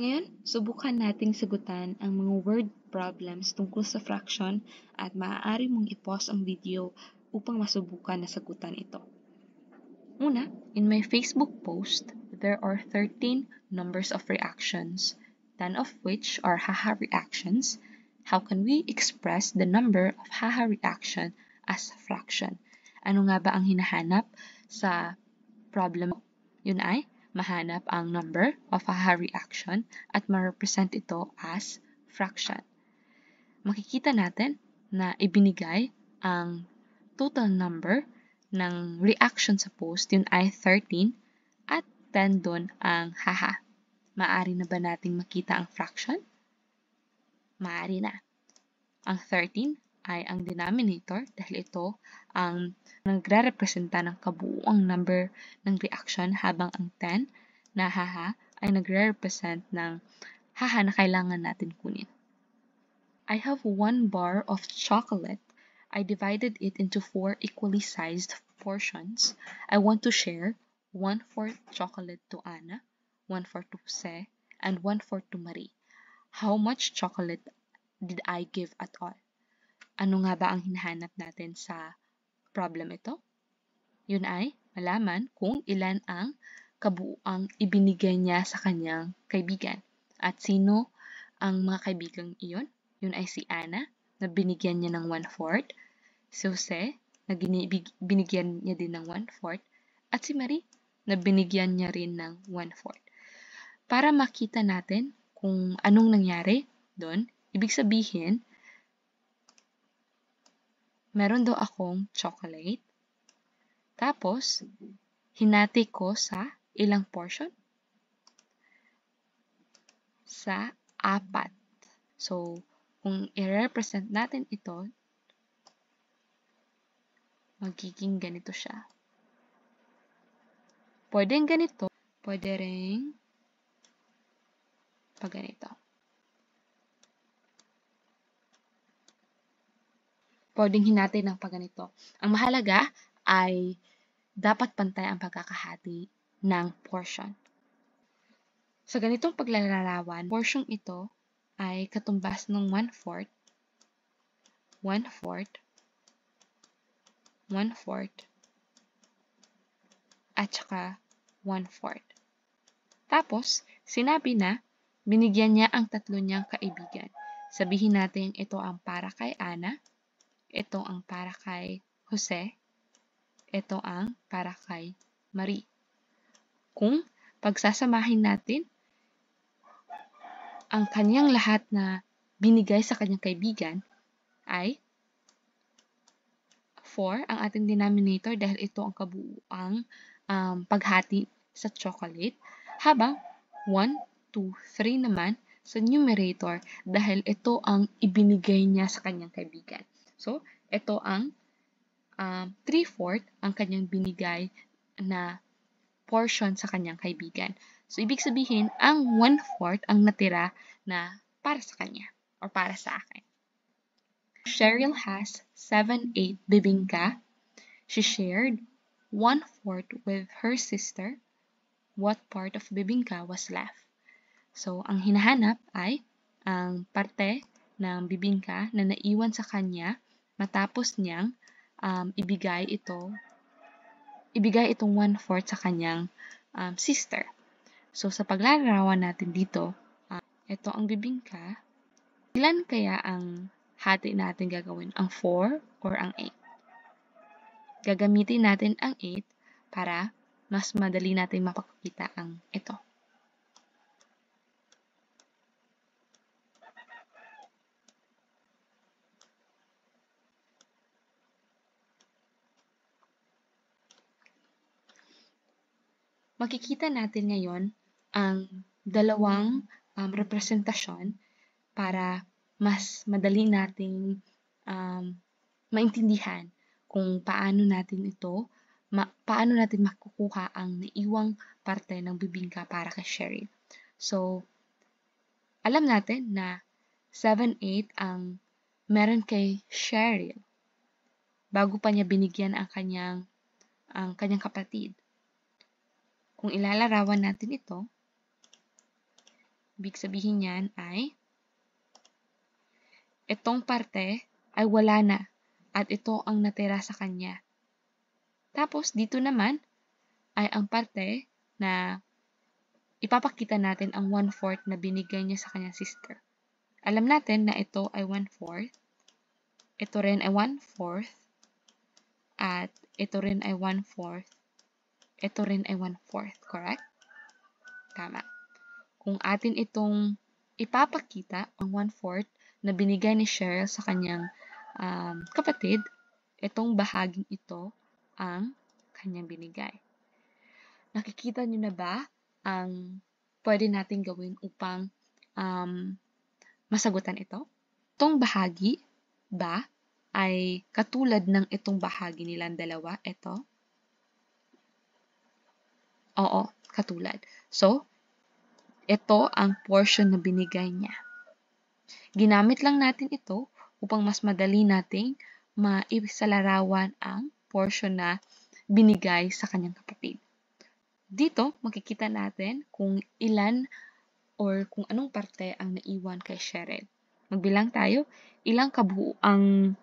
Ngayon, subukan nating sagutan ang mga word problems tungkol sa fraction at maaari mong i-pause ang video upang masubukan na sagutan ito. Una, in my Facebook post, there are 13 numbers of reactions, 10 of which are haha reactions. How can we express the number of haha reaction as fraction? Ano nga ba ang hinahanap sa problem? Yun ay mahanap ang number of haha reaction at ma-represent ito as fraction. Makikita natin na ibinigay ang total number ng reaction sa post, yun ay 13, at 10 doon ang haha. Maaari na ba nating makita ang fraction? Maaari na. Ang 13 ay ang denominator dahil ito ang nagre-representa ng kabuuang number ng reaction habang ang 10 na haha ay nagre-represent ng haha na kailangan natin kunin. I have 1 bar of chocolate. I divided it into 4 equally sized portions. I want to share 1/4 chocolate to Ana, 1/4 to Jose, and 1/4 to Marie. How much chocolate did I give at all? Ano nga ba ang hinahanap natin sa problem ito? Yun ay malaman kung ilan ang kabuuang ibinigay niya sa kanyang kaibigan. At sino ang mga kaibigang iyon? Yun ay si Ana, na binigyan niya ng 1/4, si Jose, na binigyan niya din ng 1/4, at si Marie, na binigyan niya rin ng 1/4. Para makita natin kung anong nangyari doon, ibig sabihin, meron daw akong chocolate. Tapos, hinati ko sa ilang portion? Sa 4. So, kung i-represent natin ito, magiging ganito siya. Pwedeng ganito, pwede ring pag ganito. Pwedeng hinati ng pag ganito. Ang mahalaga ay dapat pantay ang pagkakahati ng portion. Sa ganitong paglalarawan, portion ito ay katumbas ng 1/4, 1/4, 1/4, at saka 1/4. Tapos, sinabi na binigyan niya ang tatlo niyang kaibigan. Sabihin natin ito ang para kay Ana, ito ang para kay Jose, ito ang para kay Marie. Kung pagsasamahin natin ang kanyang lahat na binigay sa kanyang kaibigan ay 4 ang ating denominator dahil ito ang kabuuang paghati sa chocolate, habang 1, 2, 3 naman sa numerator dahil ito ang ibinigay niya sa kanyang kaibigan. So, ito ang 3/4 ang kanyang binigay na portion sa kanyang kaibigan. So, ibig sabihin, ang 1/4 ang natira na para sa kanya or para sa akin. Cheryl has 7/8 bibingka. She shared 1/4 with her sister. What part of bibingka was left? So, ang hinahanap ay ang parte ng bibingka na naiwan sa kanya matapos niyang ibigay itong 1/4 sa kanyang sister. So, sa paglalarawan natin dito, ito ang bibingka. Ilan kaya ang hati natin gagawin? Ang 4 or ang 8? Gagamitin natin ang 8 para mas madali natin mapakita ang ito. Makikita natin ngayon ang dalawang representasyon para mas madali nating maintindihan kung paano natin makukuha ang naiwang parte ng bibingka para kay Cheryl. So, alam natin na 7/8 ang meron kay Cheryl bago pa niya binigyan ang kanyang kapatid. Kung ilalarawan natin ito, Ibig sabihin yan ay itong parte ay wala na at ito ang natira sa kanya. Tapos dito naman ay ang parte na ipapakita natin ang 1/4 na binigay niya sa kanyang sister. Alam natin na ito ay 1/4, ito rin ay 1/4, at ito rin ay 1/4, ito rin ay 1/4, correct? Tama. Kung atin itong ipapakita ang 1/4 na binigay ni Cheryl sa kanyang kapatid, itong bahaging ito ang kanyang binigay. Nakikita niyo na ba ang pwede natin gawin upang masagutan ito? Itong bahagi ba ay katulad ng itong bahagi nilang dalawa? Ito? Oo, katulad. So, ito ang portion na binigay niya. Ginamit lang natin ito upang mas madali nating maisalarawan ang portion na binigay sa kanyang kapatid. Dito, makikita natin kung ilan or kung anong parte ang naiwan kay Cheryl. Magbilang tayo, ilang kabuuang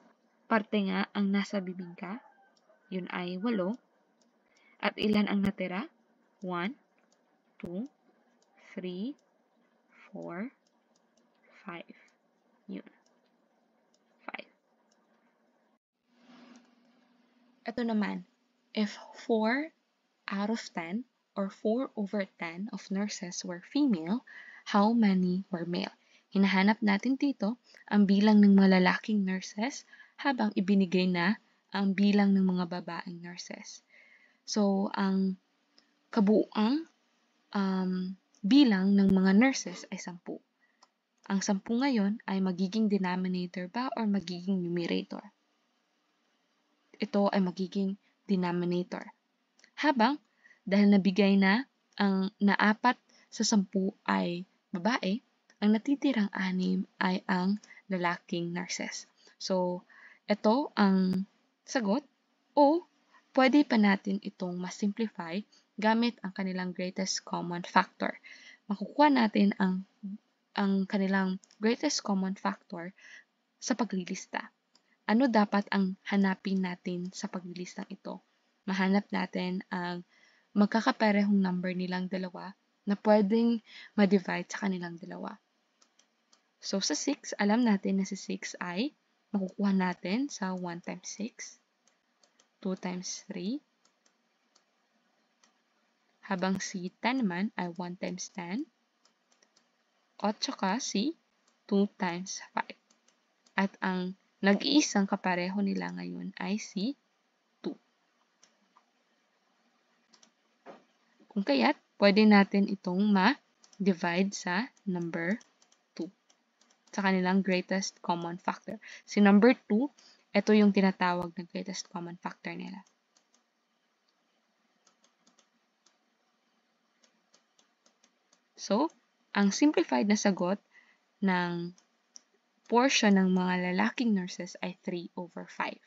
parte nga ang nasa bibingka? Yun ay 8. At ilan ang natira? 1, 2, 3, 4, 5. Yun. 5. Ito naman, if 4 out of 10 or 4/10 of nurses were female, how many were male? Hinahanap natin dito ang bilang ng mga lalaking nurses habang ibinigay na ang bilang ng mga babaeng nurses. So, ang kabuuang bilang ng mga nurses ay 10. Ang 10 ngayon ay magiging denominator ba or magiging numerator? Ito ay magiging denominator. Habang dahil nabigay na ang na-4 sa 10 ay babae, ang natitirang 6 ay ang lalaking nurses. So, ito ang sagot o pwede pa natin itong mas-simplify gamit ang kanilang greatest common factor. Makukuha natin ang kanilang greatest common factor sa paglilista. Ano dapat ang hanapin natin sa paglilistang ito? Mahanap natin ang magkakaparehong number nilang dalawa na pwedeng ma-divide sa kanilang dalawa. So, sa 6, alam natin na si 6 ay makukuha natin sa 1 times 6, 2 times 3, habang si 10 naman ay 1 times 10, at saka si 2 times 5. At ang nag-iisang kapareho nila ngayon ay si 2. Kung kaya't, pwede natin itong ma-divide sa number 2 sa kanilang greatest common factor. Si number 2, ito yung tinatawag na greatest common factor nila. So, ang simplified na sagot ng portion ng mga lalaking nurses ay 3/5.